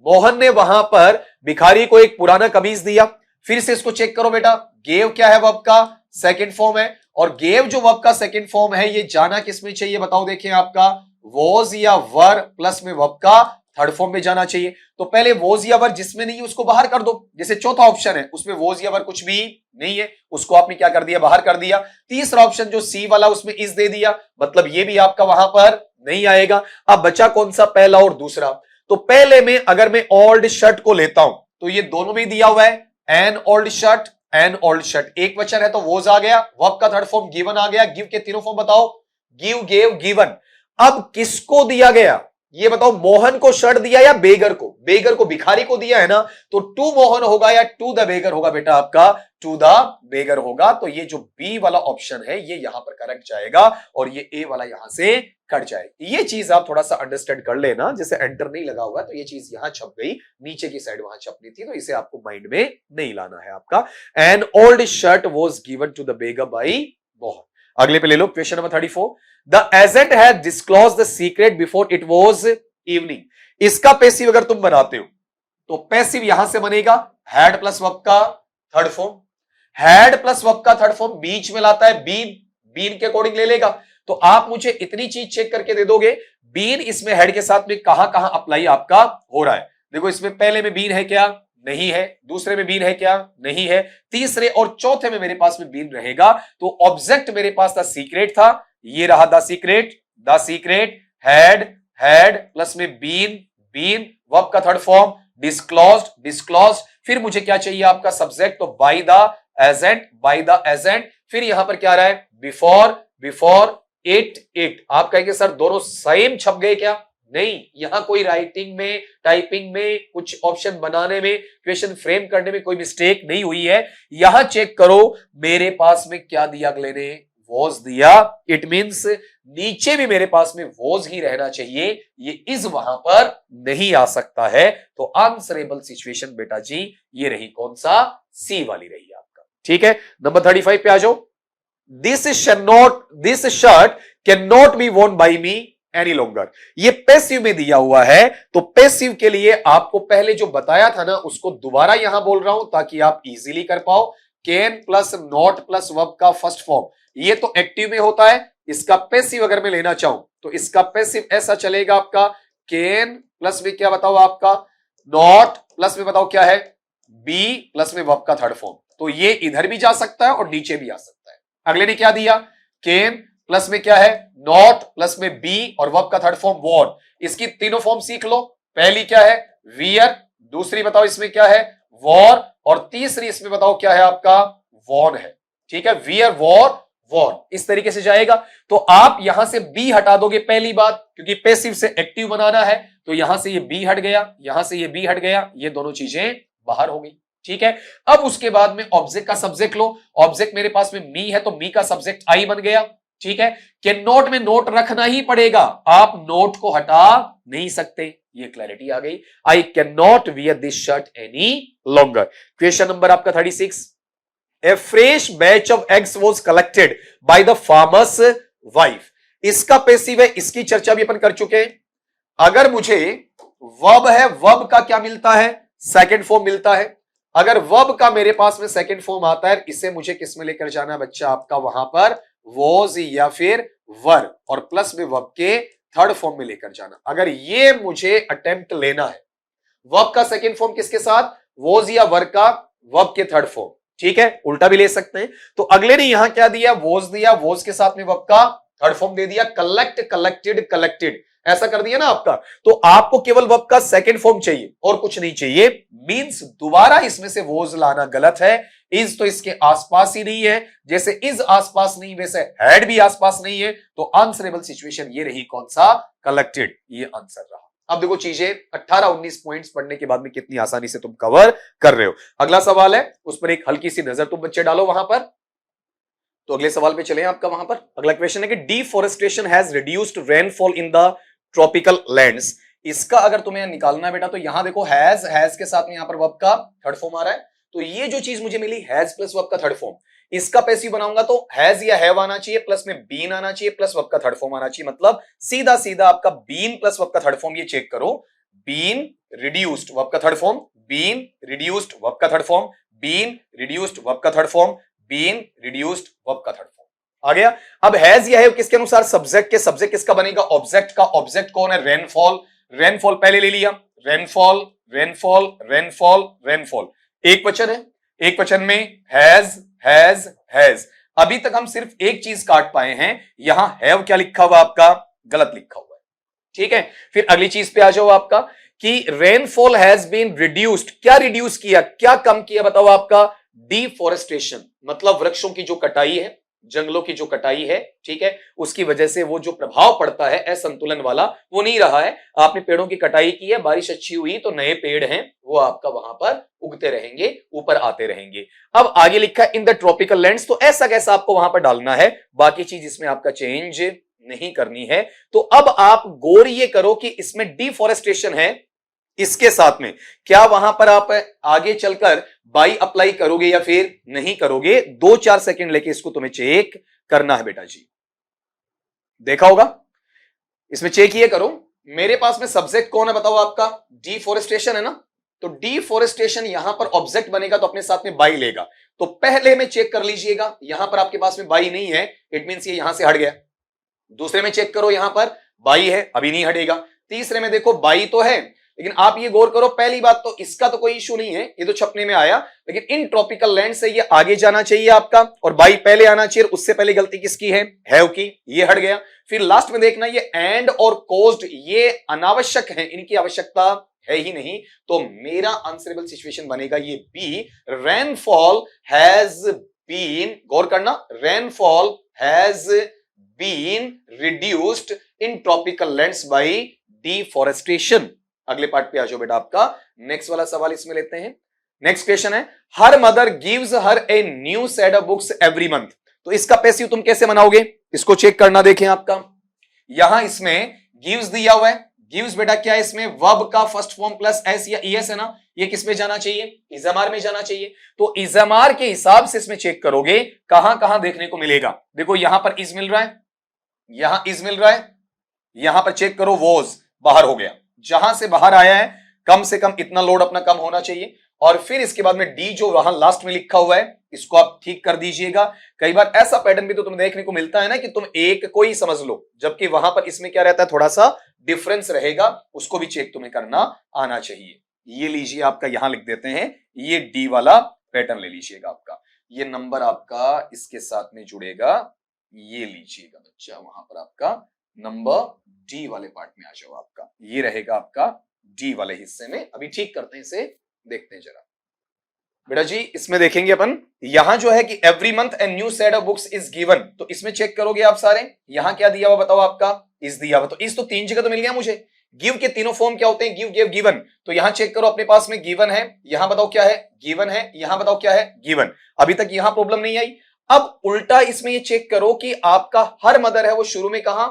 Mohan ने वहां पर भिखारी को एक पुराना कमीज दिया। फिर से इसको चेक करो बेटा, गेव क्या है, वर्ब का सेकंड फॉर्म है, और गेव जो वर्ब का सेकंड फॉर्म है ये जाना किसमें चाहिए बताओ, देखिए आपका वॉज या वर प्लस में वर्ब का थर्ड फॉर्म में जाना चाहिए। तो पहले वॉज या वर जिसमें नहीं है उसको बाहर कर दो, जैसे चौथा ऑप्शन है उसमें वॉज या वर कुछ भी नहीं है, उसको आपने क्या कर दिया, बाहर कर दिया। तीसरा ऑप्शन जो सी वाला उसमें इज दे दिया, मतलब ये भी आपका वहां पर नहीं आएगा। अब बचा कौन सा, पहला और दूसरा। तो पहले में अगर मैं ओल्ड शर्ट को लेता हूं तो ये दोनों में दिया हुआ है, एन ओल्ड शर्ट, एक वचन है तो वोज आ गया, वर्ब का थर्ड फॉर्म गिवन आ गया, गिव के तीनों फॉर्म बताओ, गिव गेव गिवन। अब किसको दिया गया ये बताओ, मोहन को शर्ट दिया या बेगर को, बेगर को भिखारी को दिया है ना, तो टू मोहन होगा या टू द बेगर होगा बेटा, आपका टू द बेगर होगा। तो ये जो बी वाला ऑप्शन है ये यहां पर करेक्ट जाएगा और ये ए वाला यहां से कट जाएगा। ये चीज आप थोड़ा सा अंडरस्टैंड कर लेना, जैसे एंटर नहीं लगा हुआ तो ये चीज यहां छप गई, नीचे की साइड वहां छपनी थी, तो इसे आपको माइंड में नहीं लाना है आपका। An old shirt was given to the beggar by Mohan. अगले पे ले लो, question number 34, the agent had disclose the secret before it was evening. इसका पैसिव अगर तुम बनाते हो तो पैसिव यहां से बनेगा हैड प्लस वर्ब का third form, had plus verb का थर्ड फॉर्म बीच में लाता है बीन, बीन के अकॉर्डिंग ले लेगा। तो आप मुझे इतनी चीज चेक करके दे दोगे, बीन इसमें हेड के साथ में कहां कहां अप्लाई आपका हो रहा है। देखो इसमें पहले में बीन है क्या, नहीं है, दूसरे में बीन है क्या, नहीं है, तीसरे और चौथे में मेरे पास में बीन रहेगा। तो ऑब्जेक्ट मेरे पास द सीक्रेट था, ये रहा द सीक्रेट हैड प्लस में बीन, वर्ब का थर्ड फॉर्म डिस्क्लोज्ड, फिर मुझे क्या चाहिए आपका सब्जेक्ट, तो बाय द एजेंट, फिर यहां पर क्या रहा है बिफोर इट। आप कहेंगे सर दोनों सेम छप गए क्या, नहीं, यहां कोई राइटिंग में टाइपिंग में कुछ ऑप्शन बनाने में क्वेश्चन फ्रेम करने में कोई मिस्टेक नहीं हुई है। यहां चेक करो मेरे पास में क्या दिया अगले ने, वॉज दिया, इट मींस नीचे भी मेरे पास में वॉज ही रहना चाहिए, ये इज वहां पर नहीं आ सकता है। तो आंसरेबल सिचुएशन बेटा जी ये रही कौन सा, सी वाली रही आपका। ठीक है, नंबर 35 पे आ जाओ, this shirt can not be worn by me any longer. ये पैसिव में दिया हुआ है, तो पैसिव के लिए आपको पहले जो बताया था ना उसको दोबारा यहां बोल रहा हूं ताकि आप इजीली कर पाओ। Can plus not plus verb का फर्स्ट फॉर्म, ये तो एक्टिव में होता है, इसका पैसिव अगर मैं लेना चाहूं तो इसका पैसिव ऐसा चलेगा आपका, कैन प्लस में क्या बताओ आपका, नॉट प्लस में बताओ क्या है, बी प्लस में वर्ब का थर्ड फॉर्म। तो ये इधर भी जा सकता है और नीचे भी आ सकता है। अगले ने क्या दिया, कैन प्लस में क्या है, नॉट प्लस में बी और वर्ब का थर्ड फॉर्म वॉर्न। इसकी तीनों फॉर्म सीख लो, पहली क्या है वियर, दूसरी बताओ इसमें क्या है वॉर, और तीसरी इसमें बताओ क्या है आपका वॉर्न है। ठीक है, वियर वॉर वॉर्न, इस तरीके से जाएगा। तो आप यहां से बी हटा दोगे पहली बात, क्योंकि पैसिव से एक्टिव बनाना है, तो यहां से ये बी हट गया, यहां से ये बी हट गया, ये दोनों चीजें बाहर हो गई। ठीक है, अब उसके बाद में ऑब्जेक्ट का सब्जेक्ट लो, ऑब्जेक्ट मेरे पास में मी है तो मी का सब्जेक्ट आई बन गया। ठीक है, कैन नॉट में नोट रखना ही पड़ेगा, आप नोट को हटा नहीं सकते, ये क्लैरिटी आ गई। I can not wear this shirt any longer. Question number आपका 36, a fresh batch of eggs was collected by the farmer's wife. इसका पैसिव है, इसकी चर्चा भी अपन कर चुके हैं। अगर मुझे वर्ब है, वर्ब का क्या मिलता है, सेकंड फॉर्म मिलता है। अगर वर्ब का मेरे पास में सेकंड फॉर्म आता है, इसे मुझे किस में लेकर जाना है बच्चा आपका, वहां पर वॉज या फिर वर, और प्लस में वर्ब के थर्ड फॉर्म में लेकर जाना। अगर ये मुझे अटेम्प्ट लेना है, वर्ब का सेकंड फॉर्म किसके साथ, वॉज या वर का वर्ब के थर्ड फॉर्म। ठीक है, उल्टा भी ले सकते हैं। तो अगले ने यहां क्या दिया, वॉज दिया, वॉज के साथ में वर्ब का थर्ड फॉर्म दे दिया, कलेक्टेड, ऐसा कर दिया ना आपका, तो आपको केवल वर्ब का सेकंड फॉर्म चाहिए और कुछ नहीं चाहिए। मींस दोबारा इसमें से वोज लाना गलत है। इज तो इसके आसपास ही नहीं है, जैसे इज आसपास नहीं वैसे हैड भी आसपास नहीं है, तो आंसरेबल सिचुएशन ये रही कौन सा, कलेक्टेड, ये आंसर रहा। अब देखो चीजें 18-19 पॉइंट्स पढ़ने के बाद में कितनी आसानी से तुम कवर कर रहे हो। अगला सवाल है, उस पर एक हल्की सी नजर तुम बच्चे डालो वहां पर। तो अगले सवाल पे चले आपका वहां पर। अगला क्वेश्चन है कि deforestation has reduced rainfall in the tropical lands. इसका अगर तुम्हें निकालना है बेटा, तो यहां देखो हैज के साथ में यहां पर वर्ब का थर्ड फॉर्म आ रहा है। तो ये जो चीज मुझे मिली हैज प्लस वर्ब का थर्ड फॉर्म, इसका पैसिव बनाऊंगा तो हैज या हैव आना चाहिए, प्लस में बीन आना चाहिए, प्लस वर्ब का थर्ड फॉर्म आना चाहिए। मतलब सीधा सीधा आपका बीन प्लस वर्ब का थर्ड फॉर्म, ये चेक करो, बीन रिड्यूस्ड वर्ब का third form, been reduced verb का third form, been reduced verb का third form, been reduced verb का थर्ड फॉर्म आ गया। अब हैज या हैव किसके अनुसार, सब्जेक्ट के, सब्जेक्ट किसका बनेगा, ऑब्जेक्ट का। ऑब्जेक्ट कौन है, रेनफॉल। रेनफॉल पहले ले लिया, रेनफॉल रेनफॉल रेनफॉल रेनफॉल, एक वचन है, एक वचन में हैज। अभी तक हम सिर्फ एक चीज काट पाए हैं, यहां हैव क्या लिखा हुआ आपका, गलत लिखा हुआ है, ठीक है। फिर अगली चीज पे आ जाओ आपका कि रेनफॉल हैज बीन रिड्यूस्ड, क्या रिड्यूस किया, क्या कम किया, बताओ आपका, डिफॉरेस्टेशन, मतलब वृक्षों की जो कटाई है, जंगलों की जो कटाई है, ठीक है, उसकी वजह से वो जो प्रभाव पड़ता है असंतुलन वाला, वो नहीं रहा है। आपने पेड़ों की कटाई की है, बारिश अच्छी हुई तो नए पेड़ हैं वो आपका वहां पर उगते रहेंगे, ऊपर आते रहेंगे। अब आगे लिखा है इन द ट्रॉपिकल लैंड्स, तो ऐसा कैसा आपको वहां पर डालना है, बाकी चीज इसमें आपका चेंज नहीं करनी है। तो अब आप गौर ये करो कि इसमें डिफॉरेस्टेशन है, इसके साथ में क्या वहां पर आप आगे चलकर बाई अप्लाई करोगे या फिर नहीं करोगे, 2-4 सेकंड लेके इसको तुम्हें चेक करना है बेटा जी। देखा होगा, इसमें चेक ये करो, मेरे पास में सब्जेक्ट कौन है बताओ आपका, डिफॉरेस्टेशन है ना, तो डिफॉरेस्टेशन यहां पर ऑब्जेक्ट बनेगा तो अपने साथ में बाई लेगा। तो पहले में चेक कर लीजिएगा, यहां पर आपके पास में बाई नहीं है, इट मींस ये यहां से हट गया। दूसरे में चेक करो, यहां पर बाई है, अभी नहीं हटेगा। तीसरे में देखो बाई तो है, लेकिन आप ये गौर करो, पहली बात तो इसका तो कोई इशू नहीं है, ये तो छपने में आया, लेकिन इन ट्रॉपिकल लैंड से ये आगे जाना चाहिए आपका, और बाई पहले आना चाहिए। उससे पहले गलती किसकी है, हैव की, ये हट गया। फिर लास्ट में देखना ये एंड और कोज्ड, ये अनावश्यक है, इनकी आवश्यकता है ही नहीं। तो मेरा आंसरेबल सिचुएशन बनेगा ये बी, रेनफॉल हैज बीन, गौर करना, rainfall has been reduced in tropical lands by deforestation. अगले पार्ट पे आ जाओ बेटा आपका, नेक्स्ट वाला सवाल इसमें लेते हैं। नेक्स्ट क्वेश्चन है, her mother gives her a new set of books every month. तो इसका पैसिव तुम कैसे बनाओगे, इसको चेक करना, देखें आपका यहां इसमें गिव्स दिया हुआ है। गिव्स बेटा क्या है, इसमें वर्ब का फर्स्ट फॉर्म प्लस एस या ईएस है ना, ये किस में जाना चाहिए, इजमार में जाना चाहिए। तो इजमार के हिसाब से इसमें चेक करोगे कहां कहां देखने को मिलेगा। देखो यहां पर इज मिल रहा है, यहां इज मिल रहा है, यहां पर चेक करो वॉज बाहर हो गया, जहां से बाहर आया है कम से कम इतना लोड अपना कम होना चाहिए। और फिर इसके बाद में डी जो वहां लास्ट में लिखा हुआ है, इसको आप ठीक कर दीजिएगा। कई बार ऐसा पैटर्न भी तो तुम्हें देखने को मिलता है ना कि तुम एक को ही समझ लो, जबकि वहां पर इसमें क्या रहता है, थोड़ा सा डिफरेंस रहेगा, उसको भी चेक तुम्हें करना आना चाहिए। ये लीजिए आपका, यहां लिख देते हैं, ये डी वाला पैटर्न ले लीजिएगा आपका, ये नंबर आपका इसके साथ में जुड़ेगा, ये लीजिएगा बच्चा, वहां पर आपका नंबर डी वाले पार्ट में आ जाओ आपका, ये रहेगा आपका डी वाले हिस्से में। अभी ठीक करते हैं इसे, देखते हैं जरा बेटा जी। इसमें देखेंगे अपन, यहां जो है कि every month a new set of books is given, तो इसमें चेक करोगे आप सारे, यहां क्या दिया हुआ बताओ आपका, इज दिया हुआ। तो इस तो 3 जगह तो मिल गया मुझे। गिव के तीनों फॉर्म क्या होते हैं, गिव गिव गिवन। तो यहां चेक करो अपने पास में गिवन है, यहां बताओ क्या है, गिवन है, यहां बताओ क्या है, गिवन। अभी तक यहां प्रॉब्लम नहीं आई। अब उल्टा इसमें ये चेक करो कि आपका हर मदर है वो शुरू में कहां,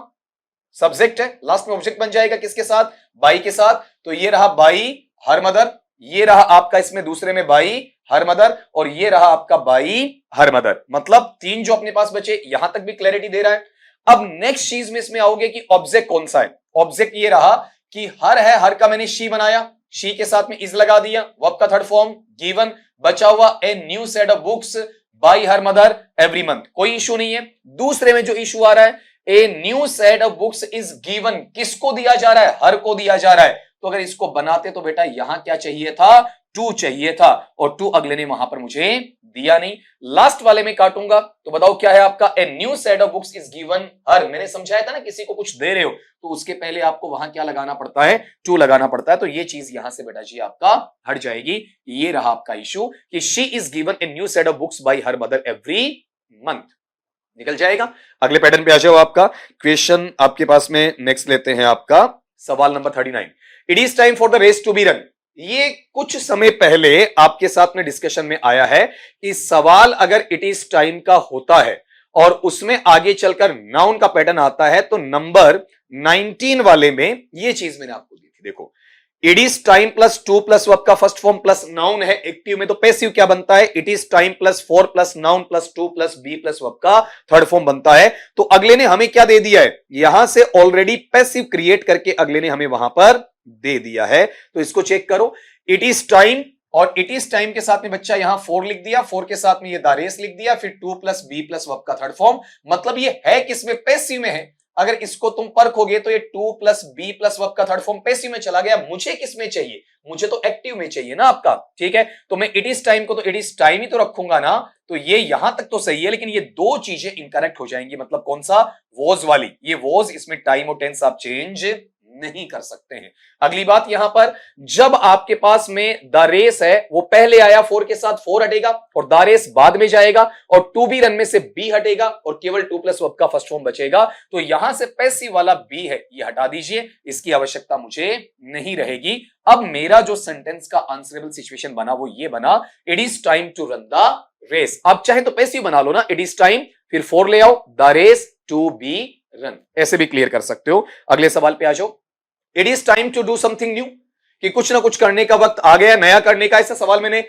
सब्जेक्ट है, लास्ट में ऑब्जेक्ट बन जाएगा किसके साथ, बाई के साथ। तो ये रहा बाई हर मदर, ये रहा आपका इसमें दूसरे में बाई हर मदर, और ये रहा आपका बाई हर मदर। मतलब 3 जो अपने पास बचे, यहां तक भी क्लैरिटी दे रहा है। अब नेक्स्ट चीज में इसमें आओगे कि ऑब्जेक्ट कौन सा है। ऑब्जेक्ट ये रहा कि हर है, हर का मैंने शी बनाया, शी के साथ में इज लगा दिया, वर्ब का थर्ड फॉर्म गिवन, बचा हुआ a new set of books by her mother every month, कोई इशू नहीं है। दूसरे में जो इशू आ रहा है, a new set of books is given, किसको दिया जा रहा है, हर को दिया जा रहा है। तो अगर इसको बनाते तो बेटा यहां क्या चाहिए था, टू चाहिए था और टू अगले ने वहां पर मुझे दिया नहीं। लास्ट वाले में काटूंगा तो बताओ क्या है आपका, a new set of books is given her. मैंने समझाया था ना, किसी को कुछ दे रहे हो तो उसके पहले आपको वहां क्या लगाना पड़ता है, टू लगाना पड़ता है। तो ये चीज यहां से बेटा जी आपका हट जाएगी। ये रहा आपका इशू कि she is given a new set of books bye her mother every month, निकल जाएगा। अगले पैटर्न पे आ जाओ। आपका क्वेश्चन आपके पास में नेक्स्ट लेते हैं आपका सवाल नंबर 39। It is time for the race to be run. ये कुछ समय पहले आपके साथ में डिस्कशन में आया है कि सवाल अगर इट इज टाइम का होता है और उसमें आगे चलकर नाउन का पैटर्न आता है तो नंबर 19 वाले में ये चीज मैंने आपको दी थी। देखो, it is time plus to plus verb का फर्स्ट फॉर्म प्लस नाउन है। एक्टिव में तो पैसिव क्या बनता है, it is time plus four plus noun plus to plus be plus verb का थर्ड फॉर्म बनता है। तो अगले ने हमें क्या दे दिया है, यहां से ऑलरेडी पैसिव क्रिएट करके अगले ने हमें वहां पर दे दिया है। तो इसको चेक करो, इट इज टाइम और इट इज टाइम के साथ में बच्चा यहां फोर लिख दिया, फोर के साथ में ये द रेस लिख दिया, फिर to plus be plus verb का थर्ड फॉर्म। मतलब ये है किसमें, पैसिव में है। अगर इसको तुम परखोगे तो ये to plus be plus verb का थर्ड फॉर्म पैसिव में चला गया। मुझे किसमें चाहिए, मुझे तो एक्टिव में चाहिए ना आपका, ठीक है। तो मैं इट इज टाइम को तो इट इज टाइम ही तो रखूंगा ना। तो ये यहां तक तो सही है, लेकिन ये दो चीजें इनकरेक्ट हो जाएंगी। मतलब कौन सा, वॉज वाली, ये वॉज, इसमें टाइम और टेंस आप चेंज नहीं कर सकते हैं। अगली बात यहां पर, जब आपके पास में द रेस है वो पहले आया, फोर के साथ फोर हटेगा और द रेस बाद में जाएगा और टू बी रन में से बी हटेगा और केवल टू प्लस वर्ब का फर्स्ट फॉर्म बचेगा। तो यहां से पैसिव वाला बी है ये हटा दीजिए, इसकी आवश्यकता मुझे नहीं रहेगी। अब मेरा जो सेंटेंस का आंसरेबल सिचुएशन बना वो ये बना, it is time to run the race. आप चाहे तो पैसिव बना लो ना, इट इज टाइम फिर फोर ले आओ, the race to be run, ऐसे भी क्लियर कर सकते हो। अगले सवाल पे आ जाओ। It is time to do something new, कि कुछ ना कुछ करने का वक्त आ गया, नया करने का। ऐसा सवाल मैंने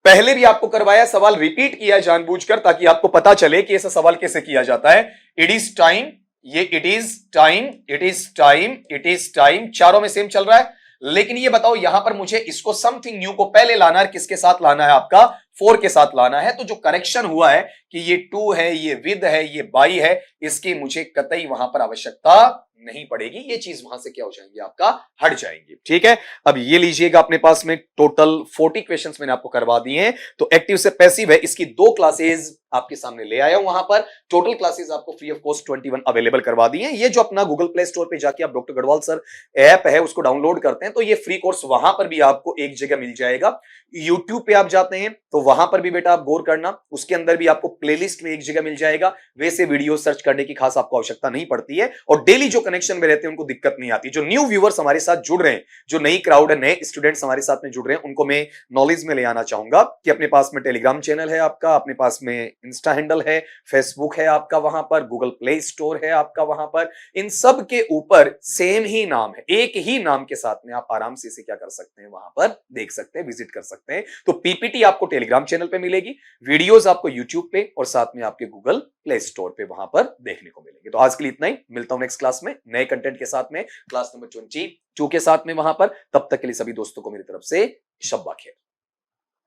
पहले भी आपको करवाया, सवाल रिपीट किया जानबूझकर ताकि आपको पता चले कि ऐसा सवाल कैसे किया जाता है। इट इज टाइम, ये it is time, it is time, it is time, चारों में सेम चल रहा है। लेकिन ये बताओ यहां पर मुझे इसको समथिंग न्यू को पहले लाना है, किसके साथ लाना है, आपका फोर के साथ लाना है। तो जो करेक्शन हुआ है कि ये टू है, ये विद है, ये बाई है, इसकी मुझे कतई वहां पर आवश्यकता नहीं पड़ेगी। ये चीज वहां से क्या हो जाएंगी, आपका हट जाएंगी, ठीक है। अब ये लीजिएगा, अपने पास में टोटल 40 क्वेश्चंस मैंने आपको करवा दिए हैं। तो एक्टिव से पैसिव है, इसकी दो क्लासेस आपके सामने ले आया हूं। वहां पर टोटल क्लासेस आपको फ्री ऑफ कॉस्ट 21 अवेलेबल करवा दी हैं। ये जो अपना गूगल प्ले स्टोर पे जाके आप डॉक्टर गढ़वाल सर ऐप है उसको डाउनलोड करते हैं तो ये फ्री कोर्स वहां पर भी आपको एक जगह मिल जाएगा। यूट्यूब पे आप जाते हैं तो वहां पर भी बेटा आप गौर करना, उसके अंदर भी आपको प्लेलिस्ट में एक जगह मिल जाएगा। वैसे वीडियो सर्च करने की खास आपको आवश्यकता नहीं पड़ती है और डेली जो कनेक्शन में रहते हैं उनको दिक्कत नहीं आती। जो न्यू व्यूअर्स हमारे साथ जुड़ रहे हैं, जो नई क्राउड है, नए स्टूडेंट्स हमारे साथ में जुड़ रहे हैं, उनको मैं नॉलेज में ले आना चाहूंगा कि अपने पास में टेलीग्राम चैनल है आपका, अपने पास में इंस्टा हैंडल है, फेसबुक है आपका, वहां पर गूगल प्ले स्टोर है आपका, वहां पर इन सब के ऊपर सेम ही नाम है, एक ही नाम के साथ में आप आराम से इसे क्या कर सकते हैं, वहां पर देख सकते हैं, विजिट कर सकते हैं। तो पीपीटी आपको टेलीग्राम चैनल पे मिलेगी, वीडियोस आपको यूट्यूब पे और साथ में आपके गूगल प्ले स्टोर पे वहां पर देखने को मिलेंगे। तो आज के लिए इतना ही, मिलता हूं नेक्स्ट क्लास में नए कंटेंट के साथ में, क्लास नंबर 22 के साथ में वहां पर। तब तक के लिए सभी दोस्तों को मेरी तरफ से शब्बा खैर।